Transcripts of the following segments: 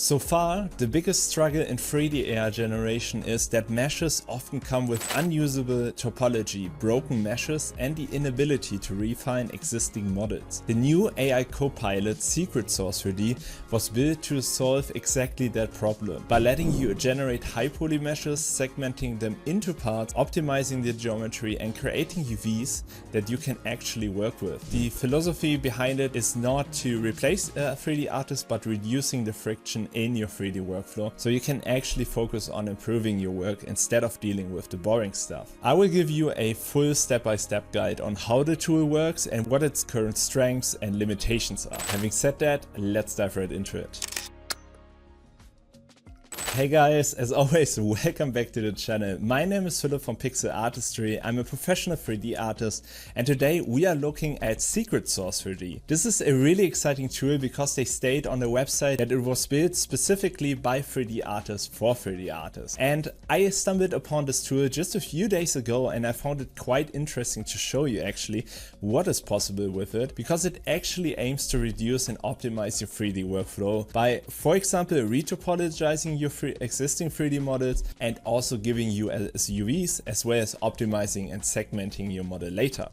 So far, the biggest struggle in 3D AI generation is that meshes often come with unusable topology, broken meshes, and the inability to refine existing models. The new AI-Copilot Secret Source 3D was built to solve exactly that problem by letting you generate high poly meshes, segmenting them into parts, optimizing the geometry, and creating UVs that you can actually work with. The philosophy behind it is not to replace a 3D artist, but reducing the friction in your 3D workflow, so you can actually focus on improving your work instead of dealing with the boring stuff. I will give you a full step-by-step guide on how the tool works and what its current strengths and limitations are. Having said that, let's dive right into it. Hey guys, as always, welcome back to the channel. My name is Philip from Pixel Artistry. I'm a professional 3D artist, and today we are looking at Secret Source 3D. This is a really exciting tool because they state on the website that it was built specifically by 3D artists for 3D artists. And I stumbled upon this tool just a few days ago, and I found it quite interesting to show you actually what is possible with it, because it actually aims to reduce and optimize your 3D workflow by, for example, retopologizing your existing 3D models and also giving you as UVs, as well as optimizing and segmenting your model later.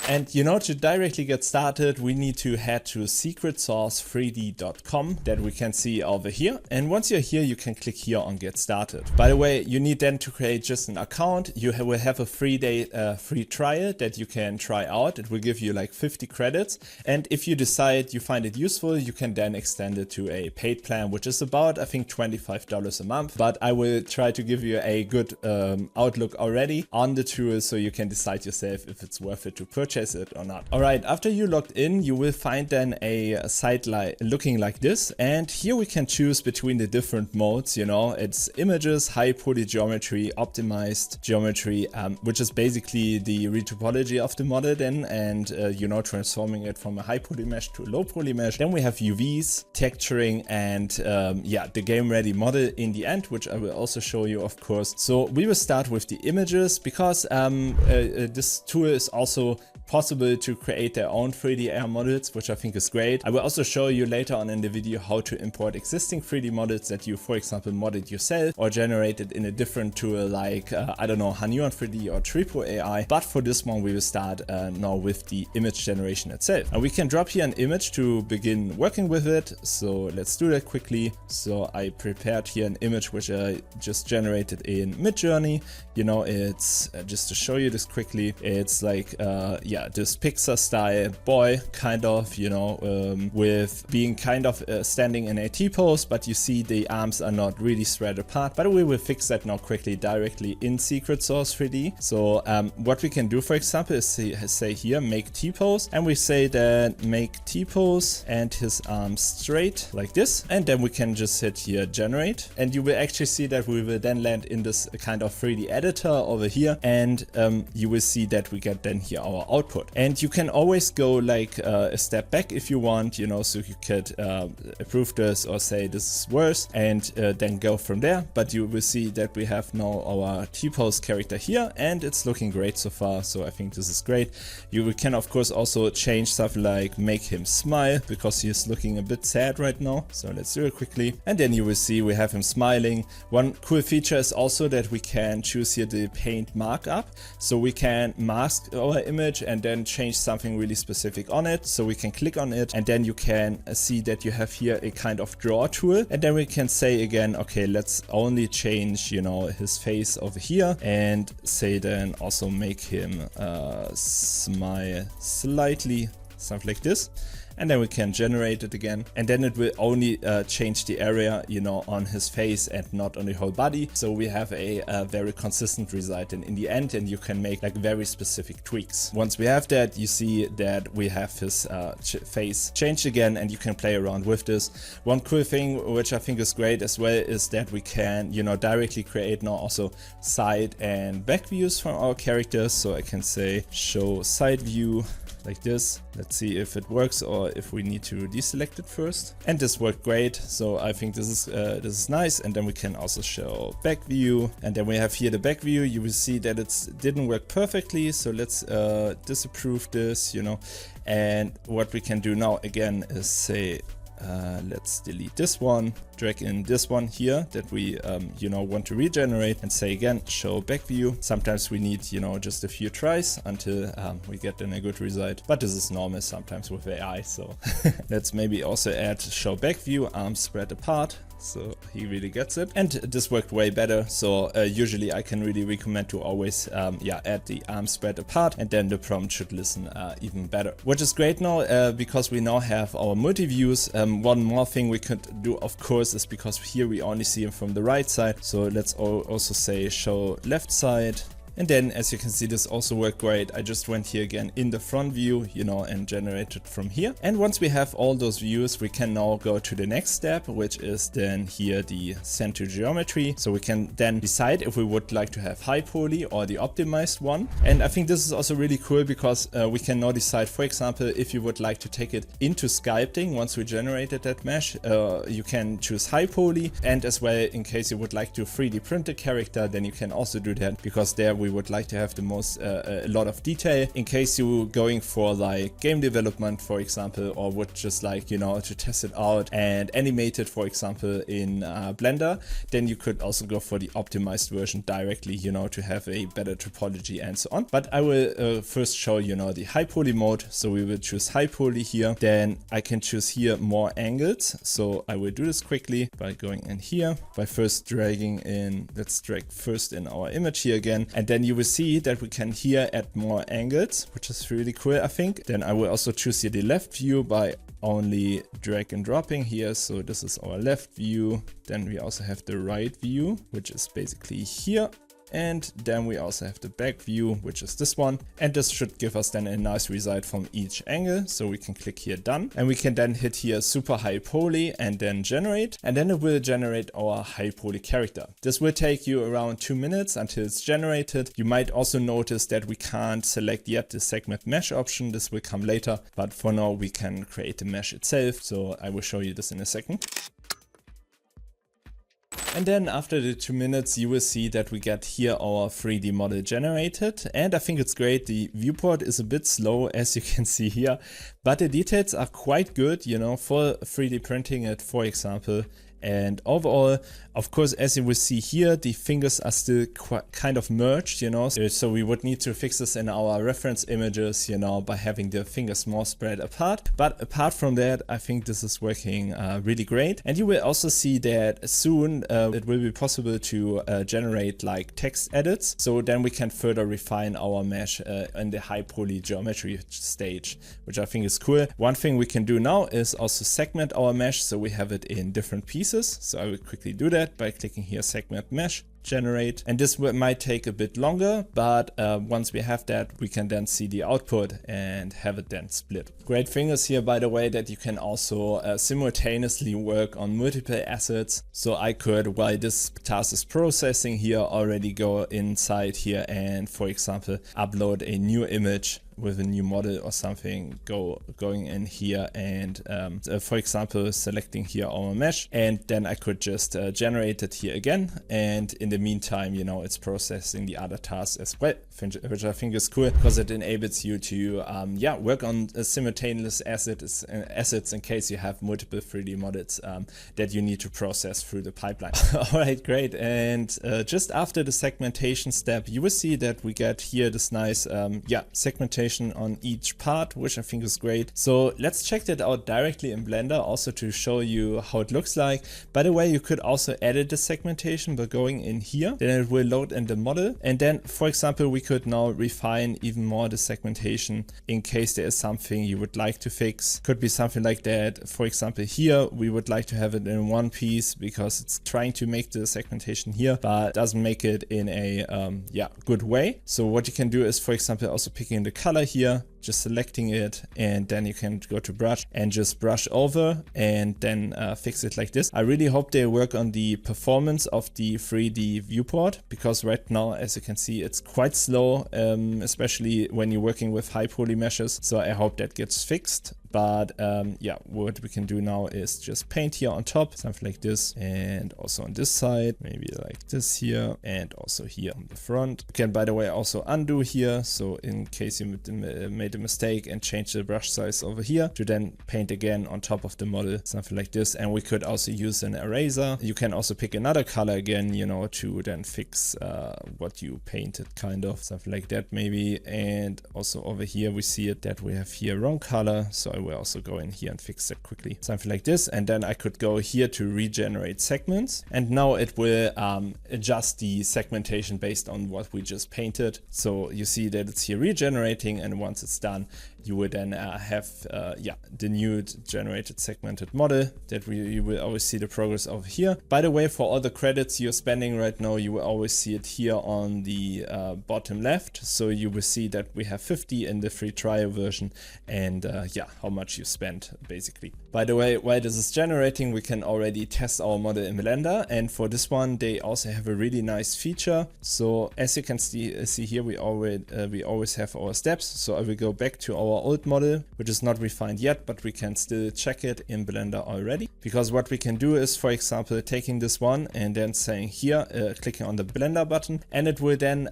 And to directly get started, we need to head to secretsource3d.com that we can see over here. And once you're here, you can click here on Get Started. By the way, you need then to create just an account. You will have a 3-day free trial that you can try out. It will give you like 50 credits. And if you decide you find it useful, you can then extend it to a paid plan, which is about, I think, $25 a month. But I will try to give you a good outlook already on the tool, so you can decide yourself if it's worth it to purchase it or not. Alright, after you logged in, you will find then a site looking like this, and here we can choose between the different modes. It's images, high poly geometry, optimized geometry, which is basically the retopology of the model then, and transforming it from a high poly mesh to a low poly mesh. Then we have UVs, texturing, and the game ready model in the end, which I will also show you, of course. So we will start with the images, because this tool is also possible to create their own 3D AI models, which I think is great. I will also show you later on in the video how to import existing 3D models that you, for example, modded yourself or generated in a different tool like, I don't know, Hunyuan 3D or Tripo AI. But for this one, we will start now with the image generation itself. And we can drop here an image to begin working with it. So let's do that quickly. So I prepared here an image which I just generated in Midjourney. It's just to show you this quickly. It's like, this Pixar style boy, kind of, with being kind of standing in a T-pose, but you see the arms are not really spread apart. But we will fix that now quickly directly in Secret Source 3D. So what we can do, for example, is say here, make T-pose, and we say that make T-pose and his arms straight like this. And then we can just hit here, generate. And you will actually see that we will then land in this kind of 3D editor over here. And you will see that we get then here our output. And you can always go like a step back if you want, so you could approve this or say this is worse, and then go from there. But you will see that we have now our T-pose character here, and it's looking great so far. So I think this is great. You can of course also change stuff like make him smile, because he is looking a bit sad right now. So let's do it quickly. And then you will see we have him smiling. One cool feature is also that we can choose here the paint markup. So we can mask our image and then change something really specific on it. So we can click on it, and then you can see that you have here a kind of draw tool. And then we can say again, okay, let's only change, his face over here, and say then also make him smile slightly, something like this. And then we can generate it again, and then it will only change the area, on his face and not on the whole body. So we have a very consistent result in the end, and you can make like very specific tweaks. Once we have that, you see that we have his face changed again, and you can play around with this. One cool thing which I think is great as well is that we can, directly create now also side and back views from our characters. So I can say show side view like this. Let's see if it works or if we need to deselect it first. And this worked great. So I think this is nice. And then we can also show back view. And then we have here the back view. You will see that it didn't work perfectly. So let's disapprove this, And what we can do now again is say let's delete this one, drag in this one here that we, want to regenerate, and say again, show back view. Sometimes we need, just a few tries until we get in a good result, but this is normal sometimes with AI. So let's maybe also add show back view, arms spread apart. So he really gets it, and this worked way better. So usually I can really recommend to always add the arm spread apart, and then the prompt should listen even better, which is great now because we now have our multi-views. One more thing we could do, of course, is because here we only see him from the right side. So let's also say show left side. And then, as you can see, this also worked great. I just went here again in the front view, and generated from here. And once we have all those views, we can now go to the next step, which is then here the send to geometry. So we can then decide if we would like to have high poly or the optimized one. And I think this is also really cool because we can now decide, for example, if you would like to take it into sculpting. Once we generated that mesh, you can choose high poly, and as well, in case you would like to 3D print a character, then you can also do that, because there we would like to have the most a lot of detail. In case you going for like game development, for example, or would just like to test it out and animate it, for example, in Blender, then you could also go for the optimized version directly, to have a better topology and so on. But I will first show the high poly mode. So we will choose high poly here. Then I can choose here more angles. So I will do this quickly by going in here, by first dragging in, let's drag first in our image here again, and then you will see that we can here add more angles, which is really cool, I think. Then I will also choose here the left view by only drag and dropping here. So this is our left view. Then we also have the right view, which is basically here. And then we also have the back view, which is this one. And this should give us then a nice result from each angle. So we can click here done, and we can then hit here super high poly and then generate. And then it will generate our high poly character. This will take you around 2 minutes until it's generated. You might also notice that we can't select yet the segment mesh option. This will come later, but for now we can create the mesh itself. So I will show you this in a second. And then after the 2 minutes, you will see that we get here our 3D model generated. And I think it's great. The viewport is a bit slow, as you can see here, but the details are quite good, for 3D printing it, for example. And overall, of course, as you will see here, the fingers are still kind of merged, so we would need to fix this in our reference images, by having the fingers more spread apart. But apart from that, I think this is working really great. And you will also see that soon it will be possible to generate like text edits. So then we can further refine our mesh in the high poly geometry stage, which I think is cool. One thing we can do now is also segment our mesh, so we have it in different pieces. So I will quickly do that by clicking here segment mesh, generate, and this might take a bit longer, but once we have that, we can then see the output and have it then split. Great thing is here, by the way, that you can also simultaneously work on multiple assets. So I could, while this task is processing here, already go inside here and, for example, upload a new image with a new model or something, going in here and for example selecting here our mesh, and then I could just generate it here again, and in the meantime it's processing the other tasks as well, which I think is cool because it enables you to work on simultaneous assets in case you have multiple 3D models that you need to process through the pipeline. Alright, great. And just after the segmentation step, you will see that we get here this nice segmentation on each part, which I think is great. So let's check that out directly in Blender also to show you how it looks like. By the way, you could also edit the segmentation by going in here, then it will load in the model. And then, for example, we could now refine even more the segmentation in case there is something you would like to fix. Could be something like that. For example, here we would like to have it in one piece because it's trying to make the segmentation here, but doesn't make it in a good way. So what you can do is, for example, also picking the color here, just selecting it, and then you can go to brush and just brush over and then fix it like this. I really hope they work on the performance of the 3D viewport, because right now, as you can see, it's quite slow, especially when you're working with high poly meshes. So I hope that gets fixed. But what we can do now is just paint here on top, something like this, and also on this side, maybe like this here, and also here on the front. You can, by the way, also undo here. So in case you made made a mistake and changed the brush size over here to then paint again on top of the model, something like this. And we could also use an eraser. You can also pick another color again, you know, to then fix what you painted, kind of something like that maybe. And also over here we see it that we have here wrong color, so I will also go in here and fix that quickly, something like this. And then I could go here to regenerate segments, and now it will adjust the segmentation based on what we just painted. So you see that it's here regenerating, and once it's done, you will then have the new generated segmented model that you will always see the progress over here. By the way, for all the credits you're spending right now, you will always see it here on the bottom left. So you will see that we have 50 in the free trial version, and how much you spent basically. By the way, while this is generating, we can already test our model in Blender, and for this one they also have a really nice feature. So as you can see here, we always have our steps. So I will go back to our old model, which is not refined yet, but we can still check it in Blender already. Because what we can do is, for example, taking this one and then saying here, clicking on the Blender button, and it will then,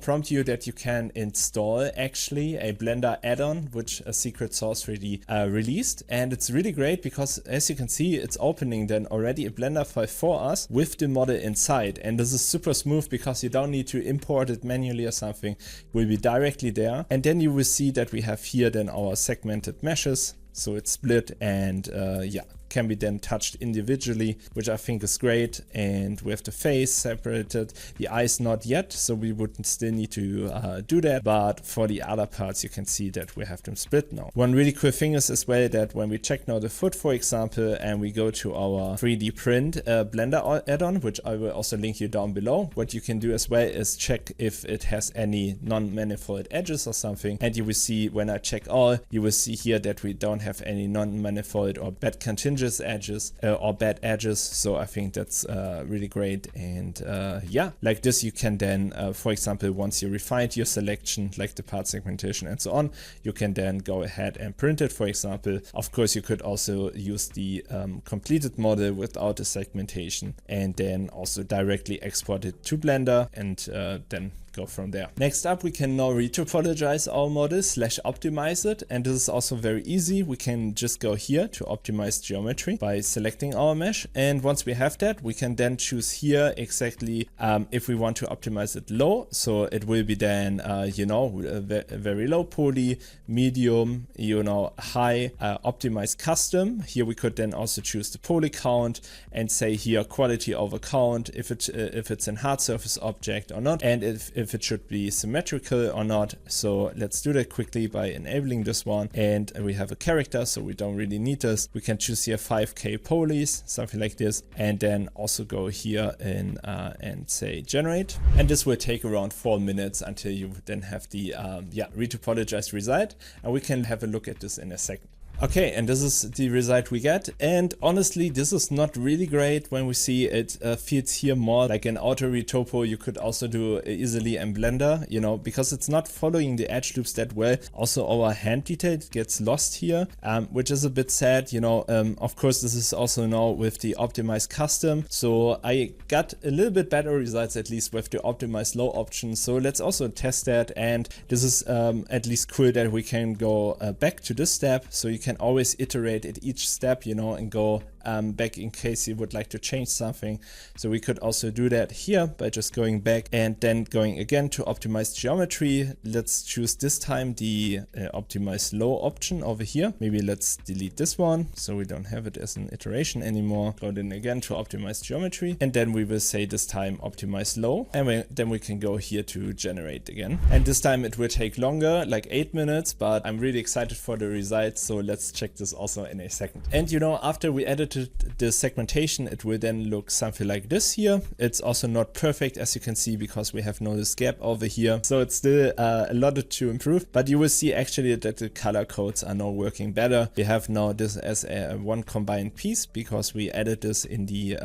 prompt you that you can install actually a Blender add-on, which a Secret Source 3D released. And it's really great because, as you can see, it's opening then already a Blender file for us with the model inside. And this is super smooth because you don't need to import it manually or something. It will be directly there. And then you will see that we have here then our segmented meshes. So it's split and can be then touched individually, which I think is great. And we have the face separated, the eyes not yet, so we would still need to do that. But for the other parts, you can see that we have them split now. One really cool thing is as well that when we check now the foot, for example, and we go to our 3D print Blender add-on, which I will also link you down below, what you can do as well is check if it has any non-manifold edges or something. And you will see when I check all, you will see here that we don't have any non-manifold or bad contingent edges or bad edges. So I think that's really great. And like this, you can then, for example, once you refined your selection, like the part segmentation and so on, you can then go ahead and print it, for example. Of course, you could also use the completed model without the segmentation and then also directly export it to Blender and then go from there. Next up, we can now retopologize our model / optimize it. And this is also very easy. We can just go here to optimize geometry by selecting our mesh. And once we have that, we can then choose here exactly if we want to optimize it low. So it will be then, very low poly, medium, high, optimize custom. Here we could then also choose the poly count and say here quality over count, if it's in hard surface object or not, and if it should be symmetrical or not. So let's do that quickly by enabling this one. And we have a character, so we don't really need this. We can choose here 5K polys, something like this, and then also go here in and say generate. And this will take around 4 minutes until you then have the retopologized result. And we can have a look at this in a second. Okay, and this is the result we get. And honestly, this is not really great when we see it feels here more like an auto retopo you could also do easily in Blender, because it's not following the edge loops that well. Also, our hand detail gets lost here, which is a bit sad, Of course, this is also now with the optimized custom. So I got a little bit better results, at least with the optimized low option. So let's also test that. And this is at least cool that we can go back to this step. So you can always iterate at each step, and go back in case you would like to change something. So we could also do that here by just going back and then going again to optimize geometry. Let's choose this time the optimize low option over here. Maybe let's delete this one so we don't have it as an iteration anymore. Go then again to optimize geometry, and then we will say this time optimize low, and then we can go here to generate again. And this time it will take longer, like 8 minutes, but I'm really excited for the results. So let's check this also in a second. And after we edited the segmentation, it will then look something like this here. It's also not perfect, as you can see, because we have now this gap over here. So it's still a lot to improve, but you will see actually that the color codes are now working better. We have now this as one combined piece because we added this in the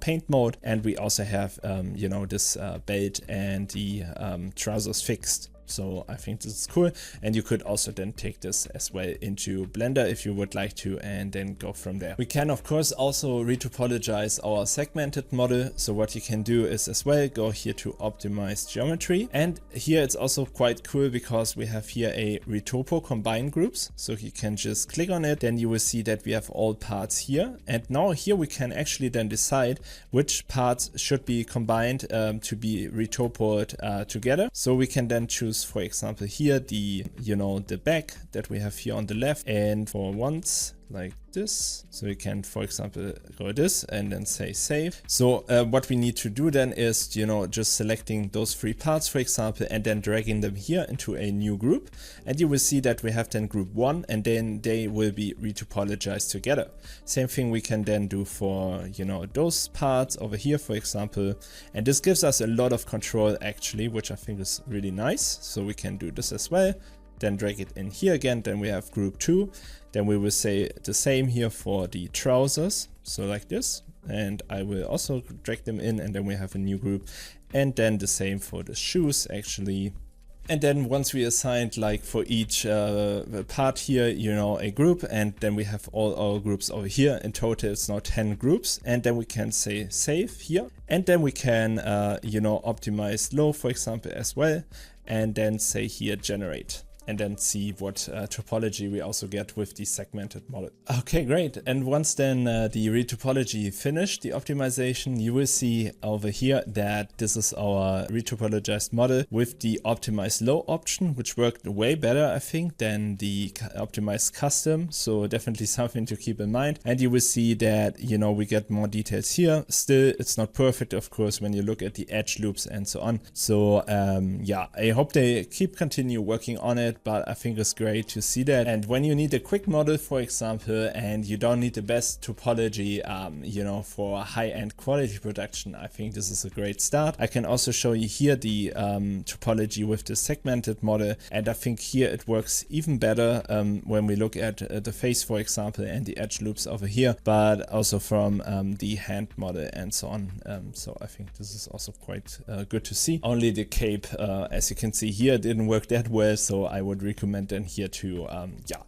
paint mode, and we also have this belt and the trousers fixed. So I think this is cool. And you could also then take this as well into Blender if you would like to, and then go from there. We can of course also retopologize our segmented model. So what you can do is as well go here to optimize geometry. And here it's also quite cool because we have here a retopo combine groups. So you can just click on it, then you will see that we have all parts here. And now here we can actually then decide which parts should be combined to be retopoed together. So we can then choose, for example, here the back that we have here on the left, and for once like this. So we can, for example, go this and then say save. So what we need to do then is, just selecting those 3 parts, for example, and then dragging them here into a new group. And you will see that we have then group 1, and then they will be retopologized together. Same thing we can then do for, those parts over here, for example. And this gives us a lot of control actually, which I think is really nice. So we can do this as well. Then drag it in here again. Then we have group 2. Then we will say the same here for the trousers. So like this. And I will also drag them in, and then we have a new group. And then the same for the shoes actually. And then once we assigned like for each part here, a group, and then we have all our groups over here. In total, it's now 10 groups. And then we can say save here. And then we can, optimize low, for example, as well. And then say here generate. And then see what topology we also get with the segmented model. Okay, great. And once then the retopology finished, the optimization, you will see over here that this is our retopologized model with the optimized low option, which worked way better, I think, than the optimized custom. So definitely something to keep in mind. And you will see that, we get more details here. Still, it's not perfect, of course, when you look at the edge loops and so on. So yeah, I hope they continue working on it. But I think it's great to see that. And when you need a quick model, for example, and you don't need the best topology, for high-end quality production, I think this is a great start. I can also show you here the topology with the segmented model. And I think here it works even better when we look at the face, for example, and the edge loops over here, but also from the hand model and so on. So I think this is also quite good to see. Only the cape, as you can see here, didn't work that well. So I would recommend then here to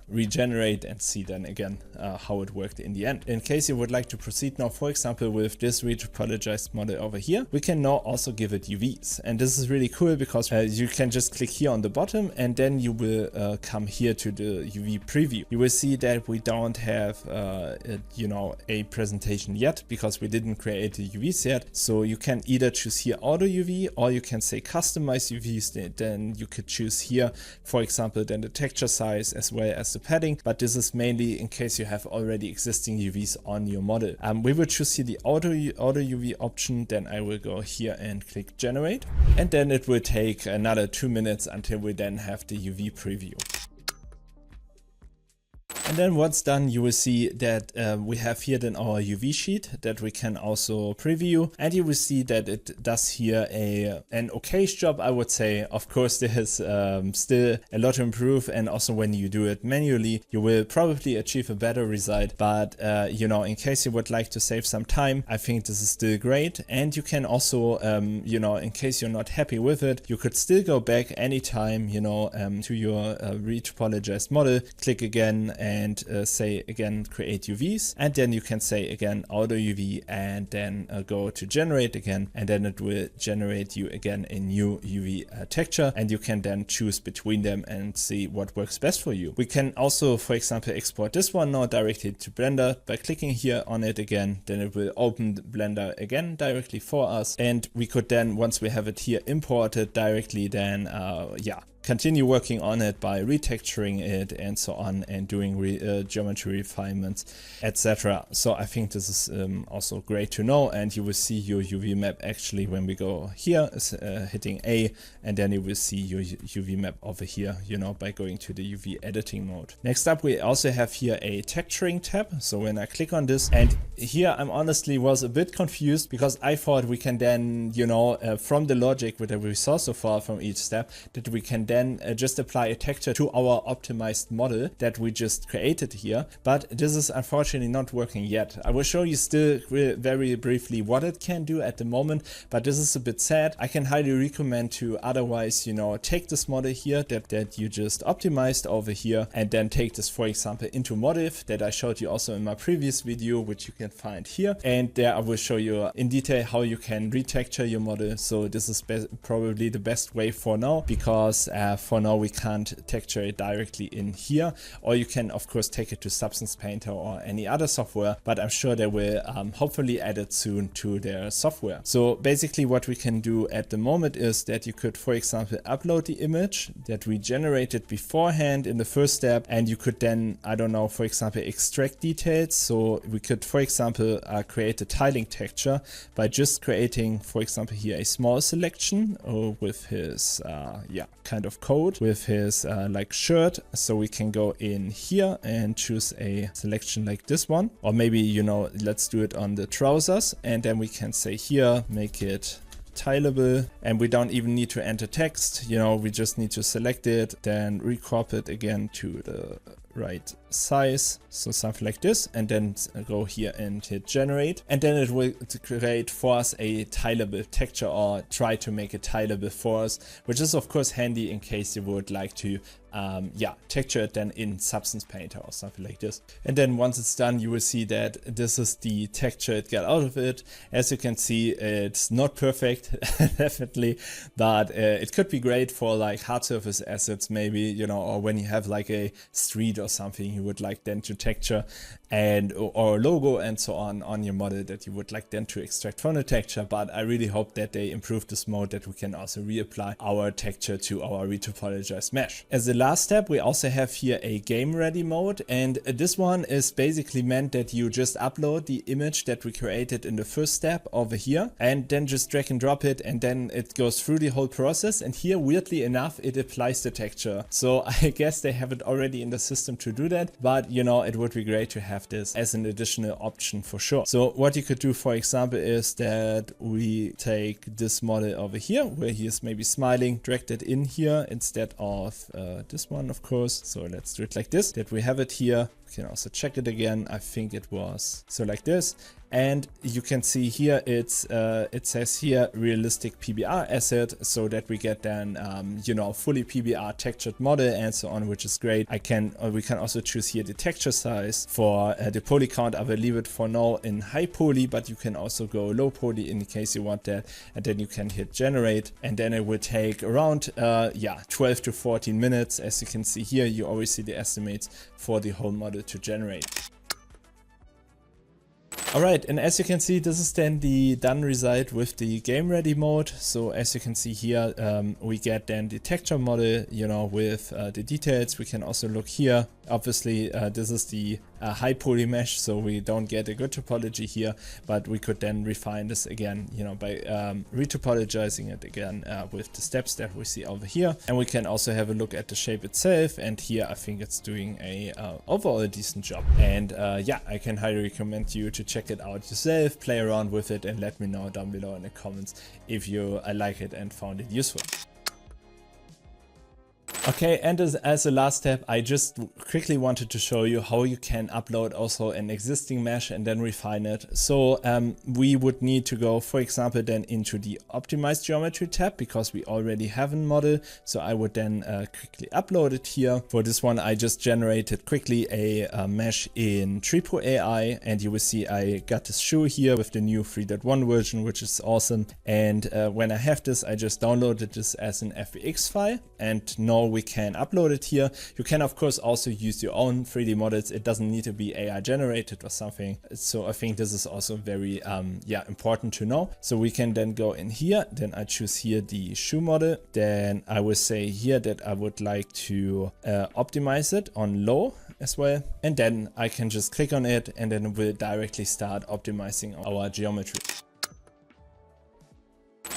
regenerate and see then again how it worked in the end. In case you would like to proceed now, for example, with this retopologized model over here, we can now also give it UVs. And this is really cool because you can just click here on the bottom, and then you will come here to the UV preview. You will see that we don't have a presentation yet because we didn't create the UVs yet. So you can either choose here auto UV, or you can say customize UVs. Then you could choose here, for example, then the texture size as well as the padding, but this is mainly in case you have already existing UVs on your model. We will choose here the auto UV option. Then I will go here and click generate, and then it will take another 2 minutes until we then have the UV preview. And then once done, you will see that we have here then our UV sheet that we can also preview, and you will see that it does here an okay job, I would say. Of course, there is still a lot to improve, and also when you do it manually, you will probably achieve a better result. But in case you would like to save some time, I think this is still great. And you can also, in case you're not happy with it, you could still go back anytime, to your retopologized model, click again, and say again create UVs, and then you can say again auto UV, and then go to generate again, and then it will generate you again a new UV texture, and you can then choose between them and see what works best for you. We can also, for example, export this one now directly to Blender by clicking here on it again. Then it will open Blender again directly for us, and we could then, once we have it here imported directly, then continue working on it by retexturing it and so on, and doing geometry refinements, etc. So I think this is also great to know. And you will see your UV map actually when we go here, hitting A, and then you will see your UV map over here, by going to the UV editing mode. Next up, we also have here a texturing tab. So when I click on this, and here I'm honestly was a bit confused because I thought we can then, from the logic that we saw so far from each step, that we can then just apply a texture to our optimized model that we just created here. But this is unfortunately not working yet. I will show you still very briefly what it can do at the moment, but this is a bit sad. I can highly recommend to otherwise, you know, take this model here that you just optimized over here, and then take this, for example, into Modif that I showed you also in my previous video, which you can find here. And there I will show you in detail how you can retexture your model. So this is probably the best way for now, because for now we can't texture it directly in here, or you can of course take it to Substance Painter or any other software, but I'm sure they will hopefully add it soon to their software. So basically what we can do at the moment is that you could, for example, upload the image that we generated beforehand in the first step, and you could then, I don't know, for example, extract details. So we could, for example, create a tiling texture by just creating, for example, here a small selection with his kind of code with his like shirt. So we can go in here and choose a selection like this one, or maybe, you know, let's do it on the trousers, and then we can say here, make it tileable, and we don't even need to enter text, you know, we just need to select it, then recrop it again to the right size, so something like this, and then go here and hit generate, and then it will create for us a tileable texture, or try to make it tileable for us, which is of course handy in case you would like to texture it then in Substance Painter or something like this. And then once it's done, you will see that this is the texture it got out of it. As you can see, it's not perfect definitely, but it could be great for like hard surface assets maybe, you know, or when you have like a street or something you would like then to texture, and or a logo and so on your model that you would like then to extract from the texture. But I really hope that they improve this mode, that we can also reapply our texture to our retopologized mesh. As a last step, we also have here a game ready mode, and this one is basically meant that you just upload the image that we created in the first step over here, and then just drag and drop it, and then it goes through the whole process, and here weirdly enough it applies the texture. So I guess they have it already in the system to do that, but you know, it would be great to have this as an additional option for sure. So what you could do, for example, is that we take this model over here where he is maybe smiling, drag it in here instead of this one, of course. So let's do it like this, that we have it here. We can also check it again. I think it was so like this. And you can see here it's it says here realistic PBR asset, so that we get then you know, fully PBR textured model and so on, which is great. We can also choose here the texture size. For the poly count, I will leave it for now in high poly, but you can also go low poly in case you want that, and then you can hit generate, and then it will take around 12 to 14 minutes. As you can see here, you always see the estimates for the whole model to generate. Alright, and as you can see, this is then the done result with the game ready mode. So as you can see here, we get then the texture model, you know, with the details. We can also look here. Obviously, this is the high poly mesh, so we don't get a good topology here, but we could then refine this again, you know, by retopologizing it again with the steps that we see over here. And we can also have a look at the shape itself, and here I think it's doing a overall a decent job. And yeah, I can highly recommend you to check it out yourself, play around with it, and let me know down below in the comments if you like it and found it useful. Okay, and as a last step, I just quickly wanted to show you how you can upload also an existing mesh and then refine it. So we would need to go, for example, then into the optimized geometry tab, because we already have a model. So I would then quickly upload it here. For this one, I just generated quickly a mesh in Tripo AI, and you will see I got this shoe here with the new 3.1 version, which is awesome. And when I have this, I just downloaded this as an FBX file, and now we can upload it here. You can of course also use your own 3D models. It doesn't need to be AI generated or something. So I think this is also very important to know. So we can then go in here, then I choose here the shoe model. Then I will say here that I would like to optimize it on low as well. And then I can just click on it, and then we'll directly start optimizing our geometry.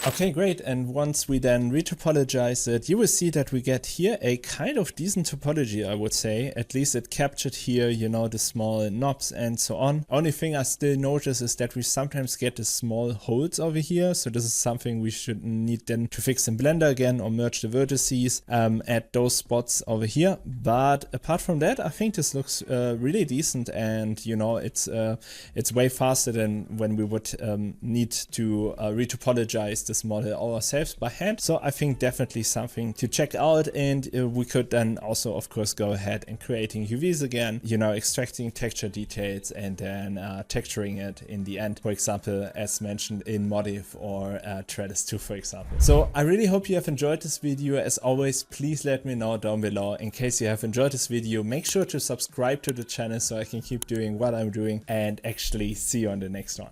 Okay, great. And once we then retopologize it, you will see that we get here a kind of decent topology, I would say. At least it captured here, you know, the small knobs and so on. Only thing I still notice is that we sometimes get the small holes over here. So this is something we should need then to fix in Blender again, or merge the vertices at those spots over here. But apart from that, I think this looks really decent, and you know, it's way faster than when we would need to retopologize this model ourselves by hand. So I think definitely something to check out, and we could then also of course go ahead and creating UVs again, you know, extracting texture details and then texturing it in the end, for example, as mentioned in Modif or Trellis 2, for example. So I really hope you have enjoyed this video. As always, please let me know down below. In case you have enjoyed this video, make sure to subscribe to the channel so I can keep doing what I'm doing, and actually see you on the next one.